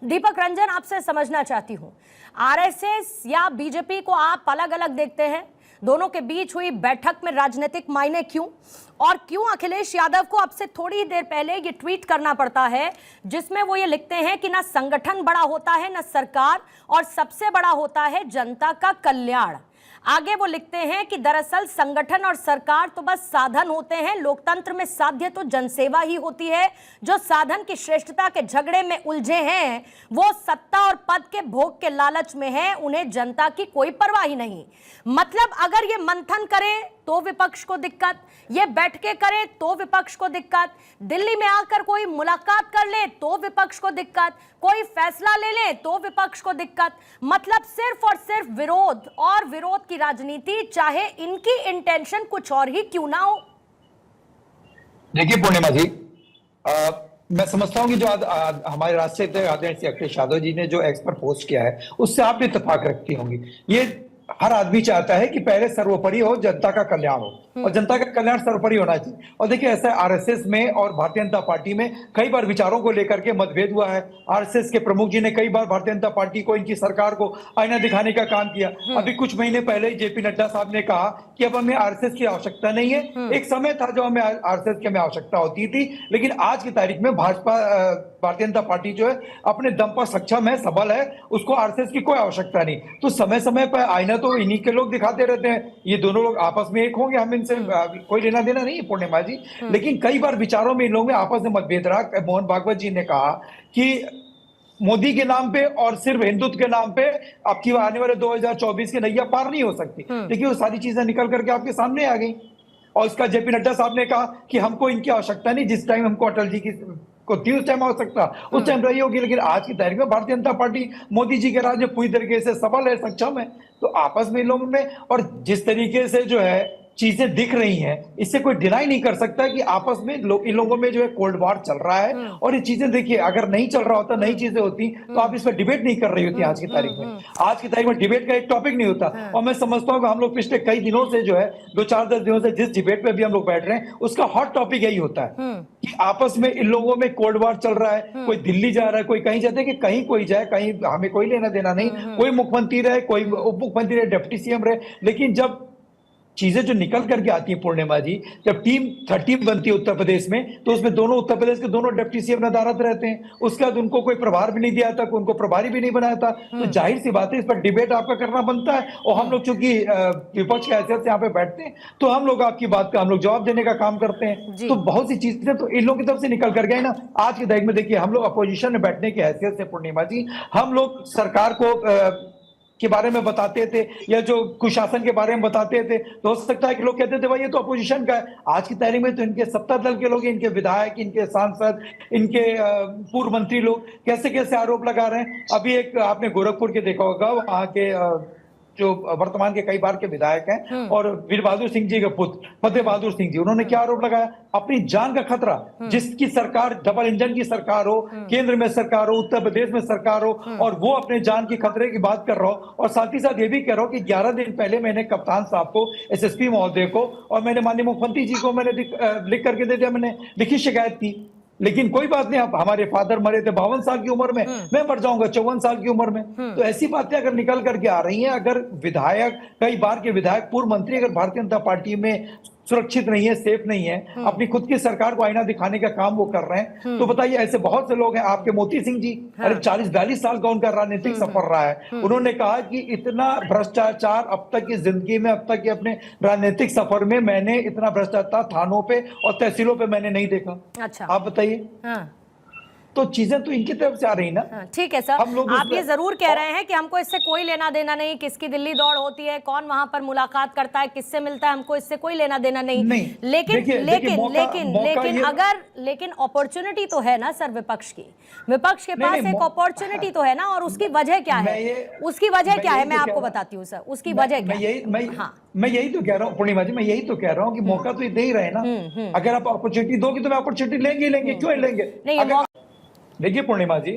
दीपक रंजन, आपसे समझना चाहती हूं, आरएसएस या बीजेपी को आप अलग अलग देखते हैं? दोनों के बीच हुई बैठक में राजनीतिक मायने क्यों, और क्यों अखिलेश यादव को अब से थोड़ी ही देर पहले ये ट्वीट करना पड़ता है जिसमें वो ये लिखते हैं कि ना संगठन बड़ा होता है ना सरकार, और सबसे बड़ा होता है जनता का कल्याण। आगे वो लिखते हैं कि दरअसल संगठन और सरकार तो बस साधन होते हैं, लोकतंत्र में साध्य तो जनसेवा ही होती है। जो साधन की श्रेष्ठता के झगड़े में उलझे हैं वो सत्ता और पद के भोग के लालच में हैं, उन्हें जनता की कोई परवाह ही नहीं। मतलब अगर ये मंथन करे तो विपक्ष को दिक्कत, ये बैठकें करे तो विपक्ष को दिक्कत, दिल्ली में आकर कोई मुलाकात कर ले तो विपक्ष को दिक्कत, कोई फैसला ले ले तो विपक्ष को दिक्कत। मतलब सिर्फ और सिर्फ विरोध और विरोध की राजनीति, चाहे इनकी इंटेंशन कुछ और ही क्यों ना हो। देखिए पूर्णिमा जी, मैं समझता हूं कि जो हमारे राष्ट्रीय आदरणीय अखिलेश यादव जी ने जो एक्स पर पोस्ट किया है उससे आप भी इत्तेफाक रखती होंगी। ये हर आदमी चाहता है कि पहले सर्वोपरि हो, जनता का कल्याण हो, और जनता का कल्याण सर्वोपरि होना चाहिए। और देखिए ऐसा आरएसएस में और भारतीय जनता पार्टी में कई बार विचारों को लेकर के मतभेद हुआ है। आरएसएस के प्रमुख जी ने कई बार भारतीय जनता पार्टी को, इनकी सरकार को आईना दिखाने का काम किया। अभी कुछ महीने पहले जेपी नड्डा साहब ने कहा कि अब हमें आरएसएस की आवश्यकता नहीं है। एक समय था जो हमें आरएसएस की हमें आवश्यकता होती थी, लेकिन आज की तारीख में भारतीय जनता पार्टी जो है अपने दम पर सक्षम है, सबल है, उसको आरएसएस की कोई आवश्यकता नहीं। तो समय समय पर आईना तो इन्हीं के लोग दिखाते रहते हैं, ये दोनों लोग आपस में एक होंगे, हम इनसे कोई लेना देना नहीं है पूर्णिमा जी। लेकिन कई बार विचारों में इन लोगों में आपस में मतभेद रहा। मोहन भागवत जी ने कहा कि मोदी के नाम पे और सिर्फ हिंदुत्व के नाम पे आपकी आने वाले 2024 की नैया पार नहीं हो सकती। देखिए वो सारी चीजें निकल करके आपके सामने आ गई। और इसका जेपी नड्डा साहब ने कहा कि हमको इनकी आवश्यकता नहीं, जिस टाइम हमको अटल जी की को थी उस टाइम आवश्यकता उस टाइम रही होगी। लेकिन आज की तारीख में भारतीय जनता पार्टी मोदी जी के राज में पूरी तरीके से सबल है, सक्षम है। तो आपस में इन लोगों में, और जिस तरीके से जो है चीजें दिख रही हैं, इससे कोई डिनाई नहीं कर सकता कि आपस में इन लोगों में जो है कोल्ड वॉर चल रहा है। और ये चीजें देखिए, अगर नहीं चल रहा होता, नई चीजें होती तो आप इस पर डिबेट नहीं कर रही होती। आज की तारीख में, आज की तारीख में डिबेट का एक टॉपिक नहीं होता। और मैं समझता हूँ कि हम लोग पिछले कई दिनों से जो है 2-4-10 दिनों से जिस डिबेट पे भी हम लोग बैठ रहे हैं उसका हॉट टॉपिक यही होता है कि आपस में इन लोगों में कोल्ड वॉर चल रहा है। कोई दिल्ली जा रहा है, कोई कहीं जाते हैं, कि कहीं कोई जाए, कहीं हमें कोई लेना देना नहीं। कोई मुख्यमंत्री रहे, कोई उप मुख्यमंत्री रहे, डिप्टी सीएम रहे, लेकिन जब चीजें जो निकल करके आती है पूर्णिमा जी, जब टीम 30 बनती है उत्तर प्रदेश में, तो उसमें दोनों उत्तर प्रदेश के दोनों डिप्टी सीएम नदारत रहते हैं। उसके बाद उनको कोई प्रभार भी नहीं दिया था, उनको प्रभारी भी नहीं बनाया था। तो जाहिर सी बात है इस पर डिबेट आपका करना बनता है। और हम लोग चूंकि विपक्ष की हैसियत से यहाँ पे बैठते हैं, तो हम लोग आपकी बात का हम लोग जवाब देने का काम करते हैं। तो बहुत सी चीजें तो इन लोगों की तरफ से निकल कर गए ना। आज की तारीख में देखिए, हम लोग अपोजिशन में बैठने की हैसियत से पूर्णिमा जी, हम लोग सरकार को के बारे में बताते थे या जो कुशासन के बारे में बताते थे, तो हो सकता है कि लोग कहते थे भाई ये तो अपोजिशन का है। आज की तारीख में तो इनके सत्ता दल के लोग, इनके विधायक, इनके सांसद, इनके पूर्व मंत्री लोग कैसे कैसे आरोप लगा रहे हैं। अभी एक आपने गोरखपुर के देखा होगा, वहां के जो वर्तमान के कई बार के विधायक हैं और वीर बहादुर सिंह जी के पुत्र फतेह बहादुर सिंह जी, उन्होंने क्या आरोप लगाया? अपनी जान का खतरा, जिसकी सरकार डबल इंजन की सरकार हो, केंद्र में सरकार हो, उत्तर प्रदेश में सरकार हो, और वो अपने जान के खतरे की बात कर रहा हो। और साथ ही साथ ये भी कह रहा हूं कि 11 दिन पहले मैंने कप्तान साहब को, एसएसपी महोदय को, और मैंने माननीय मुख्यमंत्री जी को मैंने लिख करके दे दिया, मैंने लिखित शिकायत की। लेकिन कोई बात नहीं, आप हमारे फादर मरे थे 52 साल की उम्र में, मैं मर जाऊंगा 54 साल की उम्र में। तो ऐसी बातें अगर निकल करके आ रही हैं, अगर विधायक, कई बार के विधायक, पूर्व मंत्री अगर भारतीय जनता पार्टी में सुरक्षित नहीं है, सेफ नहीं है, अपनी खुद की सरकार को आईना दिखाने का काम वो कर रहे हैं, तो बताइए ऐसे बहुत से लोग हैं। आपके मोती सिंह जी, अरे 40-42 साल का उनका राजनीतिक सफर रहा है। उन्होंने कहा कि इतना भ्रष्टाचार अब तक की जिंदगी में, अब तक के अपने राजनीतिक सफर में मैंने इतना भ्रष्टाचार थानों पे और तहसीलों पे मैंने नहीं देखा। अच्छा, आप बताइए। तो चीजें तो इनकी तरफ से आ रही ना। ठीक है सर, आप ये जरूर कह रहे हैं कि हमको इससे कोई लेना देना नहीं, किसकी दिल्ली दौड़ होती है, कौन वहां पर मुलाकात करता है, किससे मिलता है, हमको इससे कोई लेना देना नहीं। लेकिन अपॉर्चुनिटी तो है ना सर विपक्ष की, विपक्ष के पास एक अपॉर्चुनिटी तो है ना। और उसकी वजह क्या है? उसकी वजह क्या है मैं आपको बताती हूँ सर, उसकी वजह क्या है। मैं यही तो कह रहा हूँ पूर्णिमा जी, मैं यही तो कह रहा हूँ कि मौका तो ये दे ही रहे ना। अगर आप अपॉर्चुनिटी दोगे तो मैं अपॉर्चुनिटी लेंगे, क्यों लेंगे? देखिए पूर्णिमा जी,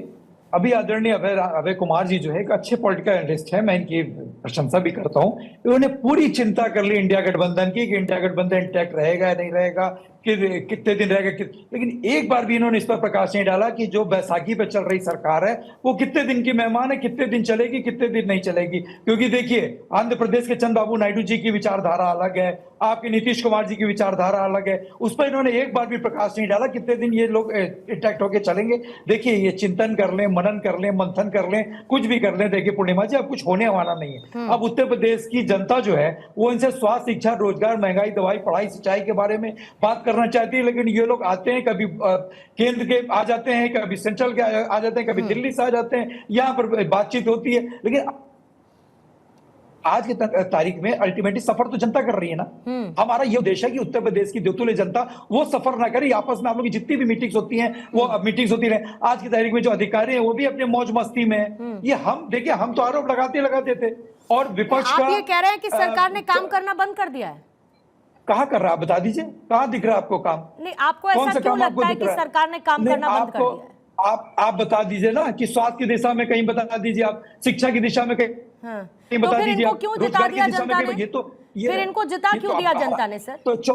अभी आदरणीय अभय कुमार जी जो है एक अच्छे पॉलिटिकल एनालिस्ट है, मैं इनकी प्रशंसा भी करता हूं। इन्होंने पूरी चिंता कर ली इंडिया गठबंधन की कि इंडिया गठबंधन इंटैक्ट रहेगा या नहीं रहेगा, कि कितने दिन रहेगा लेकिन एक बार भी इन्होंने इस पर प्रकाश नहीं डाला कि जो बैसाखी पे चल रही सरकार है वो कितने दिन की मेहमान है, कितने दिन चलेगी, कितने दिन नहीं चलेगी। क्योंकि देखिए, आंध्र प्रदेश के चंद्रबाबू नायडू जी की विचारधारा अलग है, आपके नीतीश कुमार जी की विचारधारा अलग है, उस पर इन्होंने एक बार भी प्रकाश नहीं डाला कितने दिन ये लोग इंटैक्ट होकर चलेंगे। देखिए, ये चिंतन कर लें, मनन कर लें, मंथन कर लें, कुछ भी कर लें, देखिए पूर्णिमा जी अब कुछ होने वाला नहीं है। अब उत्तर प्रदेश की जनता जो है वो इनसे स्वास्थ्य, शिक्षा, रोजगार, महंगाई, दवाई, पढ़ाई, सिंचाई के बारे में बात करना चाहती है, लेकिन ये लोग आते हैं, कभी केंद्र के आ जाते हैं, कभी सेंट्रल के आ जाते हैं, कभी दिल्ली से आ जाते हैं, यहाँ पर बातचीत होती है। लेकिन आज की तारीख में अल्टीमेटली सफर तो जनता कर रही है ना। हमारा ये उद्देश्य है कि उत्तर प्रदेश की देवतुल्य जनता वो सफर ना करे, आपस में आप लोग की जितनी भी मीटिंग्स होती हैं वो मीटिंग्स होती रहे। आज की तारीख में जो अधिकारी हैं वो भी अपने मौज मस्ती में हैं। ये हम देखिए, हम तो आरोप लगाते थे और विपक्ष का। आप ये कह रहे हैं कि सरकार ने काम करना बंद कर दिया है? कहाँ कर रहा है, बता दीजिए, कहाँ दिख रहा है आपको काम? नहीं, आपको ऐसा क्यों लगता है कि सरकार ने काम करना बंद कर दिया है? आप बता दीजिए ना कि स्वास्थ्य की दिशा में कहीं बता दीजिए, आप शिक्षा की दिशा में कहीं बता तो दीजिए, इनको क्यों जिता दिया जनता ने? ये फिर इनको जिता क्यों दिया जनता ने सर? तो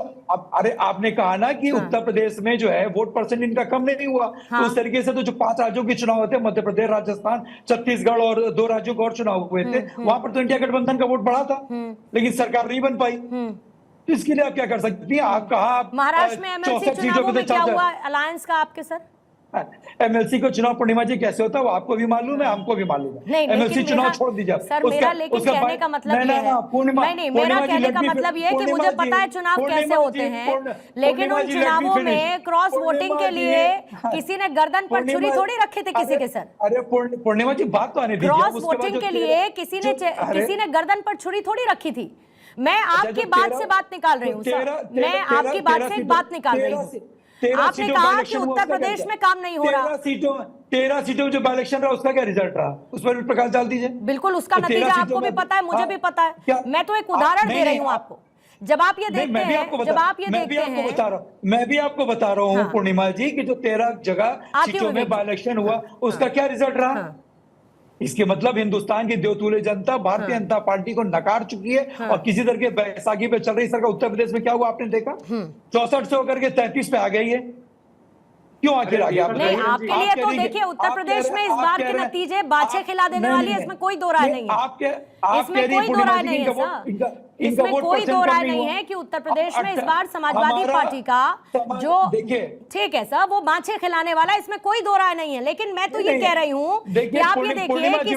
अरे आपने कहा ना कि उत्तर प्रदेश में जो है वोट परसेंट इनका कम नहीं हुआ। तो उस तरीके से तो जो 5 राज्यों के चुनाव होते हैं, मध्य प्रदेश, राजस्थान, छत्तीसगढ़ और 2 राज्यों के और चुनाव हुए थे, वहां पर तो इंडिया गठबंधन का वोट बढ़ा था, लेकिन सरकार नहीं बन पाई। तो इसके लिए आप क्या कर सकती हैं? आप कहा महाराष्ट्र में एमएलसी चुनावों में क्या हुआ अलायंस का आपके सर? एमएलसी को चुनाव पूर्णिमा जी कैसे होता है वो आपको भी मालूम है, हमको भी मालूम है। एमएलसी चुनाव छोड़ दीजिए सर। मेरा लेकिन कहने का मतलब ये है, नहीं, मेरा कहने का मतलब ये है कि मुझे पता है चुनाव कैसे होते हैं, लेकिन उन चुनावों में क्रॉस वोटिंग के लिए किसी ने गर्दन पर छुरी थोड़ी रखी थी किसी के सर। अरे पूर्णिमा जी बात तो आने दीजिए। क्रॉस वोटिंग के लिए किसी ने गर्दन पर छुरी थोड़ी रखी थी। मैं आपकी बात से बात निकाल रही हूँ सर, मैं आपकी बात से एक बात निकाल रही हूँ। आपने कहा कि उत्तर प्रदेश में काम नहीं हो रहा। 13 सीटों में जो बाय इलेक्शन रहा उसका क्या रिजल्ट रहा, उस पर भी प्रकाश डाल दीजिए। बिल्कुल, उसका नतीजा आपको भी पता है, मुझे भी पता है। मैं तो एक उदाहरण दे रही हूँ आपको। जब आप ये देखते हैं, जब आप ये देखते हैं, मैं भी आपको बता रहा हूँ पूर्णिमा जी कि जो 13 जगह सीटों में बाय इलेक्शन हुआ उसका क्या रिजल्ट रहा। इसके मतलब हिंदुस्तान की देवतुल्य जनता भारतीय जनता पार्टी को नकार चुकी है। और किसी तरह के बैसाखी पे चल रही सरकार उत्तर प्रदेश में क्या हुआ आपने देखा, 64 से होकर के 33 पे आ गई है। क्यों आखिर आ गया? नहीं, आपके लिए तो देखिए उत्तर प्रदेश में इस बार के नतीजे बाछे खिला देने वाली है, इसमें कोई दो राय नहीं है। इसमें कोई दो राय नहीं है सर, इसमें कोई दो राय नहीं है कि उत्तर प्रदेश में इस बार समाजवादी पार्टी का जो ठीक है सर वो बाछे खिलाने वाला, इसमें कोई दो राय नहीं है। लेकिन मैं तो ये कह रही हूँ कि आप ये देखिए कि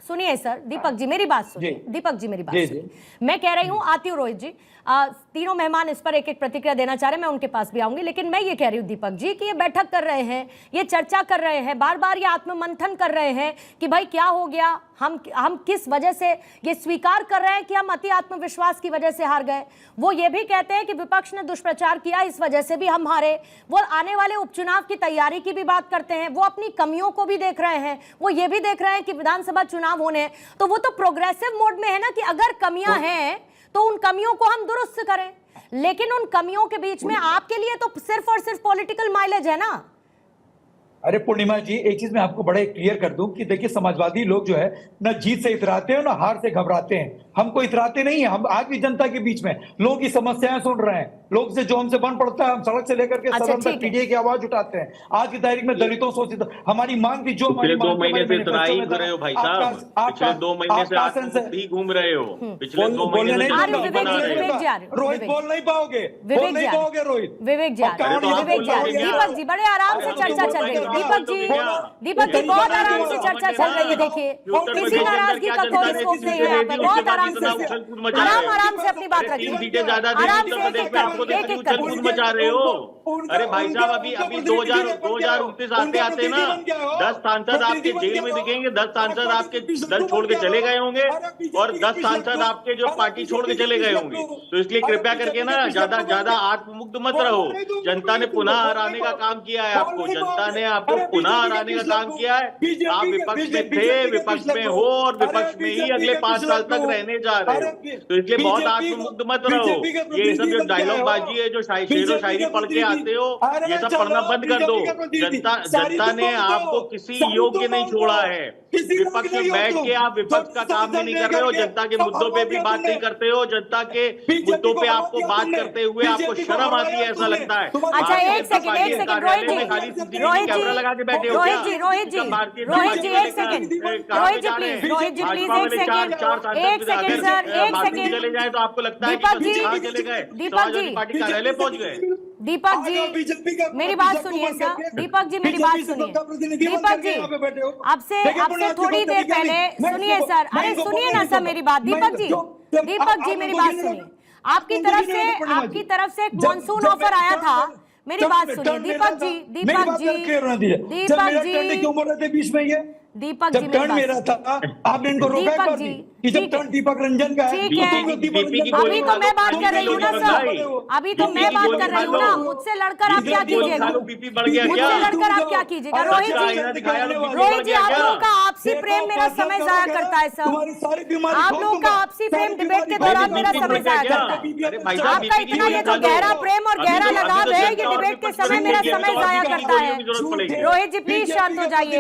सुनिए सर, दीपक जी मेरी बात सुनिए, दीपक जी मेरी बात सुनिए। मैं कह रही हूँ, आती हूँ रोहित जी, तीनों मेहमान इस पर एक एक प्रतिक्रिया देना चाह रहे हैं, मैं उनके पास भी आऊंगी। लेकिन मैं ये कह रही हूँ दीपक जी कि ये बैठक कर रहे हैं, ये चर्चा कर रहे हैं, बार बार ये आत्ममंथन कर रहे हैं कि भाई क्या हो गया, हम किस वजह से, ये स्वीकार कर रहे हैं कि हम अति आत्मविश्वास की वजह से हार गए। वो ये भी कहते हैं कि विपक्ष ने दुष्प्रचार किया, इस वजह से भी हम हारे। वो आने वाले उपचुनाव की तैयारी की भी बात करते हैं, वो अपनी कमियों को भी देख रहे हैं, वो ये भी देख रहे हैं कि विधानसभा चुनाव होने हैं, तो वो तो प्रोग्रेसिव मोड में है ना कि अगर कमियां हैं तो उन कमियों को हम दुरुस्त करें। लेकिन उन कमियों के बीच में आपके लिए तो सिर्फ और सिर्फ पॉलिटिकल माइलेज है ना। अरे पूर्णिमा जी, एक चीज मैं आपको बड़े क्लियर कर दूं कि देखिए समाजवादी लोग जो है ना जीत से इतराते हैं ना हार से घबराते हैं। हमको इतराते नहीं है, हम आज भी जनता के बीच में लोगों की समस्याएं सुन रहे हैं, लोग से जो हमसे बन पड़ता है हम सड़क से लेकर के सदन तक पीडीए की आवाज उठाते हैं। आज की तारीख में दलितों शोषित हमारी मांग थी, जो हमारी 2 महीने से तराई कर रहे हो भाई साहब, पिछले 2 महीने से आप भी घूम रहे हो, पिछले 2 महीने से रोहित बोल नहीं पाओगे, रोहित विवेक जी, दीपक जी बड़े आराम से चर्चा चल रही है। दीपक जी बहुत आराम से चर्चा चल रही है। देखिए किसी नाराजगी का कोई स्कोप नहीं है यहाँ पे, बहुत आराम से अपनी बात रखिए, सीटें ज्यादा एक मचा रहे हो। अरे भाई साहब, अभी 2029 आते ना 10 सांसद आपके जेल में दिखेंगे, 10 सांसद आपके दल छोड़ के चले गए होंगे और 10 सांसद आपके जो पार्टी छोड़ के चले गए होंगे। तो इसलिए कृपया करके ना ज्यादा आत्ममुक्त मत रहो। जनता ने पुनः हराने का काम किया है आपको, जनता ने आपको पुनः हराने का काम किया है। आप विपक्ष में थे, विपक्ष में हो और विपक्ष में ही अगले 5 साल तक रहने जा रहे हो। तो इसलिए बहुत आत्ममुक्त मत रहो। ये सब जो डायलॉग बाजी है, जो शेरो शायरी पढ़ के चाहते हो, ये सब पढ़ना बंद कर दो। जनता ने आपको किसी योग्य नहीं छोड़ा है। विपक्ष में बैठ के आप विपक्ष का काम भी नहीं कर रहे हो, जनता के मुद्दों पे भी बात नहीं करते हो। जनता के मुद्दों पे आपको बात करते हुए आपको शर्म आती है, ऐसा लगता है। अच्छा एक सेकंड रोहित जी, कैमरा लगा के बैठे हो रोहित जी एक सेकंड, रोहित जी प्लीज एक सेकंड सर, एक सेकंड चले जाए तो आपको लगता है दीपक जी, कहाँ चले गए, समाजवादी पार्टी कार्यालय पहुंच गए। दीपक जी मेरी बात सुनिए सर, दीपक जी मेरी बात सुनिए, दीपक जी आपसे थोड़ी देर पहले सुनिए सर, अरे सुनिए ना सर मेरी बात, दीपक जी मेरी बात सुनिए। आपकी तरफ से एक मॉनसून ऑफर आया था, मेरी बात सुनिए दीपक जी क्यों बोल रहे थे बीच में ये? दीपक जब टर्न मेरा था आपने इनको रोका दीपक कर जी, कि जब टर्न दीपक रंजन का है, ठीक है, अभी तो मैं बात कर रही हूँ ना सर, अभी तो मैं बात कर रही हूँ ना, मुझसे लड़कर आप क्या कीजिएगा, मुझसे लड़कर आप क्या कीजिएगा? रोहित जी आप लोगों का आपसी प्रेम मेरा समय जाया करता है सर, आप लोगों का आपसी प्रेम डिबेट के दौरान मेरा समय जाया करता है। आपका इतना ये जो गहरा प्रेम और गहरा लगाव है, ये डिबेट के समय मेरा समय जाया करता है। रोहित जी प्लीज शांत हो जाइए,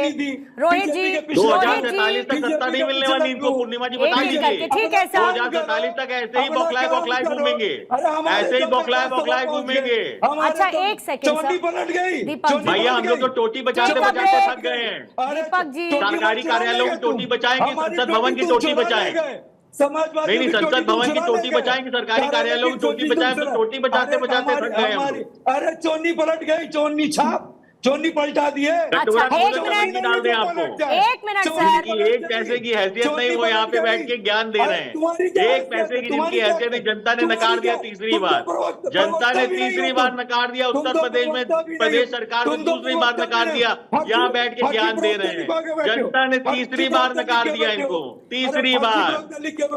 रोहित जी 2047 तक सत्ता नहीं मिलने वाली इनको, पूर्णिमा जी बता दीजिए। ठीक है सर, 2047 तक ऐसे ही बौखलाए घूमेंगे, ऐसे ही बौखलाए घूमेंगे। अच्छा एक सेकंड सर, दीपक जी भैया हम लोग तो टोटी बचाते बचाते थक गए हैं। दीपक जी सरकारी कार्यालयों की टोटी बचाएंगे, संसद भवन की टोटी बचाएंगे, नहीं संसद भवन की टोटी बचाएंगे, सरकारी कार्यालयों की टोटी बचाएंगे, तो टोटी बचाते बचाते थक गए हम। अरे चोनी पलट गई, चोनी छाप, चोनी पलटा दिए। अच्छा एक मिनट डाल दें आपको, एक मिनट सर, एक पैसे की हैसियत नहीं, वो यहाँ पे बैठ के ज्ञान दे रहे हैं। एक पैसे की जिनकी हैसियत नहीं, जनता ने नकार दिया तीसरी बार, जनता ने तीसरी बार नकार दिया। उत्तर प्रदेश में प्रदेश सरकार ने दूसरी बार नकार दिया, यहाँ बैठ के ज्ञान दे रहे हैं। जनता ने तीसरी बार नकार दिया इनको, तीसरी बार।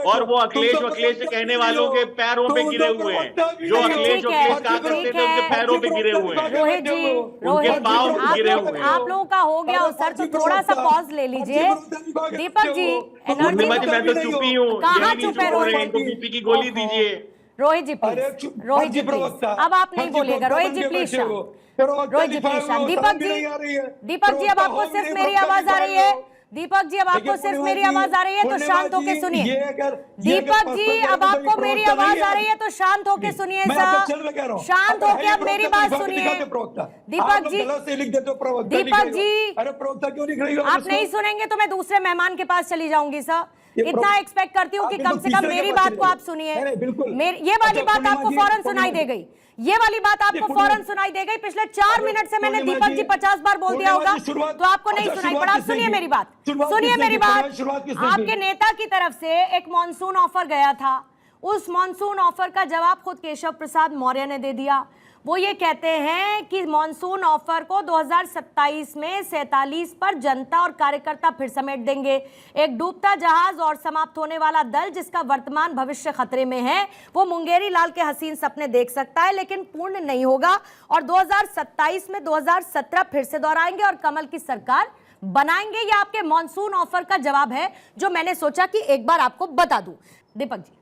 और वो अखिलेश कहने वालों के पैरों पे गिरे हुए हैं, जो अखिलेश कहा करते थे उनके पैरों पे गिरे हुए हैं। रोहित जी आप लोगों का हो गया सर, तो थोड़ा सा पॉज ले लीजिए। दीपक जी एनर्जी मैं तो चुप ही हूँ, कहाँ चुप है रोहित? बीपी की गोली दीजिए। रोहित जी प्लीज, रोहित जी प्लीज, अब आप नहीं बोलिएगा। रोहित जी प्लीज शांत, रोहित जी प्लीज शांत। दीपक जी अब आपको सिर्फ मेरी आवाज आ रही है, दीपक जी अब आपको सिर्फ मेरी आवाज आ रही है तो शांत होके सुनिए। दीपक जी अब आपको मेरी आवाज आ रही है तो शांत होके सुनिए सर, शांत होके अब मेरी बात सुनिए। दीपक जी आप नहीं सुनेंगे तो मैं दूसरे मेहमान के पास चली जाऊंगी सर। इतना एक्सपेक्ट करती हूँ कि कम से कम मेरी बात को आप सुनिए। ये वाली बात आपको फौरन सुनाई दे गई, ये वाली बात आपको फौरन सुनाई दे गई। पिछले 4 मिनट से मैंने दीपक जी 50 बार बोल दिया होगा तो आपको नहीं सुनाई पड़ा। आप सुनिए मेरी बात, सुनिए मेरी बात। आपके नेता की तरफ से एक मॉनसून ऑफर गया था, उस मॉनसून ऑफर का जवाब खुद केशव प्रसाद मौर्य ने दे दिया। वो ये कहते हैं कि मॉनसून ऑफर को 2027 में 47 पर जनता और कार्यकर्ता फिर समेट देंगे। एक डूबता जहाज और समाप्त होने वाला दल जिसका वर्तमान भविष्य खतरे में है, वो मुंगेरी लाल के हसीन सपने देख सकता है लेकिन पूर्ण नहीं होगा। और 2027 में 2017 फिर से दोहराएंगे और कमल की सरकार बनाएंगे। ये आपके मॉनसून ऑफर का जवाब है जो मैंने सोचा कि एक बार आपको बता दूं। दीपक जी,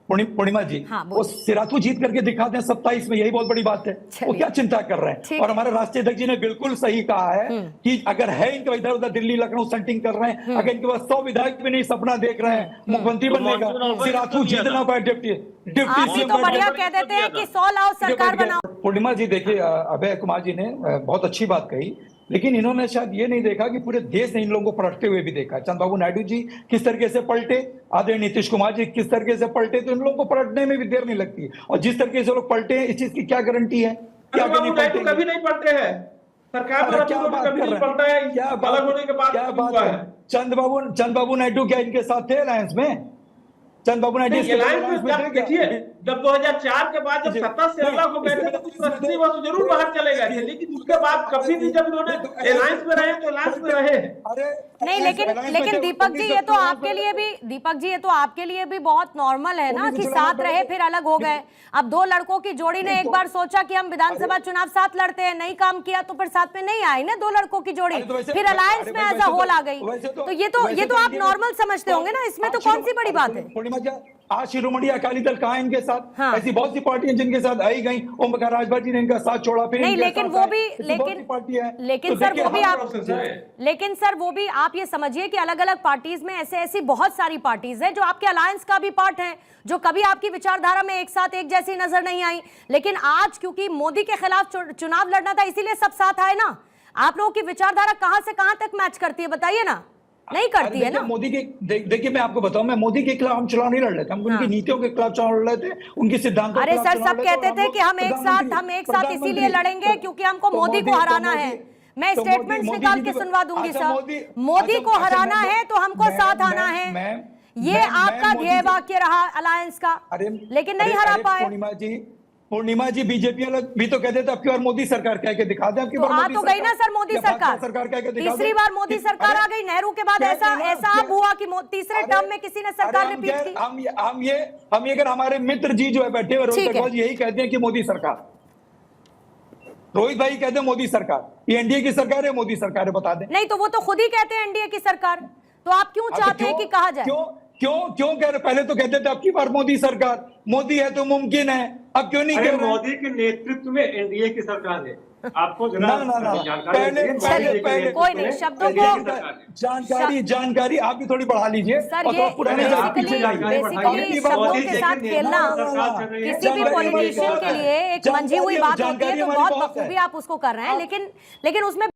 पूर्णिमा जी, हाँ, वो सिराथू जीत करके दिखाते हैं 27 में, यही बहुत बड़ी बात है। वो क्या चिंता कर रहे हैं? और हमारे राष्ट्रीय अध्यक्ष जी ने बिल्कुल सही कहा है कि अगर है इनका इधर उधर दिल्ली लखनऊ सटिंग कर रहे हैं, अगर इनके पास 100 विधायक भी नहीं सपना देख रहे हैं मुख्यमंत्री बनने का, सिराथू जीतना पाए डिप्टी सीएम तो बढ़िया कह देते हैं कि 100 लाओ सरकार बनाओ। पूर्णिमा जी देखिए, अभय कुमार जी ने बहुत अच्छी बात कही, लेकिन इन्होंने शायद ये नहीं देखा कि पूरे देश ने इन लोगों को पलटते हुए भी देखा। चंद्रबाबू नायडू जी किस तरीके से पलटे, आदरणीय नीतीश कुमार जी किस तरीके से पलटे, तो इन लोगों को पलटने में भी देर नहीं लगती। और जिस तरीके से लोग पलटे हैं, इस चीज की क्या गारंटी है? क्या कभी नहीं पलटे हैं, सरकार कभी नहीं पलटा है, क्या अलग होने के बाद क्या बात है? चंद्रबाबू नायडू क्या इनके साथ थे अलायंस में? चंद्रबाबू नायडू देखिए, जब 2004 के बाद जब सत्ता से अलग हो गए थे तो कुछ परिस्थिति वो तो जरूर बाहर चले गए थे, लेकिन उसके बाद कभी भी जब उन्होंने अलायंस में रहे तो अलायंस में रहे। नहीं, लेकिन दीपक जी ये तो आपके लिए भी, दीपक जी ये तो आपके लिए भी बहुत नॉर्मल है ना कि साथ रहे फिर अलग हो गए। अब दो लड़कों की जोड़ी ने एक बार सोचा कि हम विधानसभा चुनाव साथ लड़ते हैं, नहीं काम किया तो फिर साथ में नहीं आई ना दो लड़कों की जोड़ी, फिर अलायंस में एज अ होल आ गई। तो ये तो आप नॉर्मल समझते होंगे ना, इसमें तो कौन सी बड़ी बात है? आज शिरोमणि अकाली दल कहाँ है इनके साथ? हाँ। ऐसी बहुत सी पार्टियां जिनके साथ आई गई, ओम प्रकाश राजभर जी ने इनका साथ छोड़ा, फिर नहीं, इनके लेकिन साथ वो आए। भी ऐसी बहुत सी पार्टियां हैं। लेकिन तो सर देखिए, वो भी हम- आप लेकिन सर वो भी आप ये समझिए कि अलग अलग पार्टीज में ऐसी बहुत सारी पार्टीज हैं जो आपके अलायंस का भी पार्ट हैं, जो कभी आपकी विचारधारा में एक साथ एक जैसी नजर नहीं आई, लेकिन आज क्योंकि मोदी के खिलाफ चुनाव लड़ना था इसीलिए सब साथ आए ना। आप लोगों की विचारधारा कहां से कहां तक मैच करती है बताइए ना? नहीं करती है ना। मोदी के देखिए मैं आपको बताऊं, मैं मोदी के खिलाफ हम चुनाव नहीं लड़ रहे थे, हम उनकी नीतियों के खिलाफ चुनाव लड़ रहे थे, उनके सिद्धांतों के अरे खिलाफ सर चुनाव सब लड़ रहे थे। कहते थे कि हम एक साथ इसीलिए लड़ेंगे क्योंकि हमको मोदी को हराना है। मैं स्टेटमेंट्स निकाल के सुनवा दूंगी सर। मोदी को हराना है तो हमको साथ आना है, ये आपका ध्येय वाक्य रहा अलायंस का, लेकिन नहीं हरा पाए। पूर्णिमा जी बीजेपी भी तो कहते थे अब की बार मोदी सरकार कह के दिखा दे। तो आ तो गई ना सर मोदी सरकार, तीसरी बार मोदी सरकार आ गई। नेहरू के बाद ऐसा अब हुआ कि तीसरे टर्म में किसी ने सरकार रिपीट की। हम ये अगर हमारे मित्र जी जो है बैठे हुए रोहित अग्रवाल यही कहते हैं कि मोदी सरकार, रोहित भाई कहते हैं मोदी सरकार, ये एनडीए की सरकार है, मोदी सरकार है, बता दें। नहीं तो वो तो खुद ही कहते हैं एनडीए की सरकार, तो आप क्यों चाहते हैं कि कहा जाए? क्यों कह रहे? पहले तो कहते थे अब की बार मोदी सरकार, मोदी है तो मुमकिन है, अब क्यों नहीं कह रहे? मोदी के नेतृत्व में एनडीए की सरकार है। आपको ना जानकारी कोई नहीं, शब्दों को जानकारी आप भी थोड़ी बढ़ा लीजिए सर। ये बेसिकली शब्दों के साथ खेलना किसी भी पॉलिटिशियन के लिए एक मंझी हुई बात होती है, तो बहुत बखूबी आप उसको कर रहे हैं, लेकिन उसमें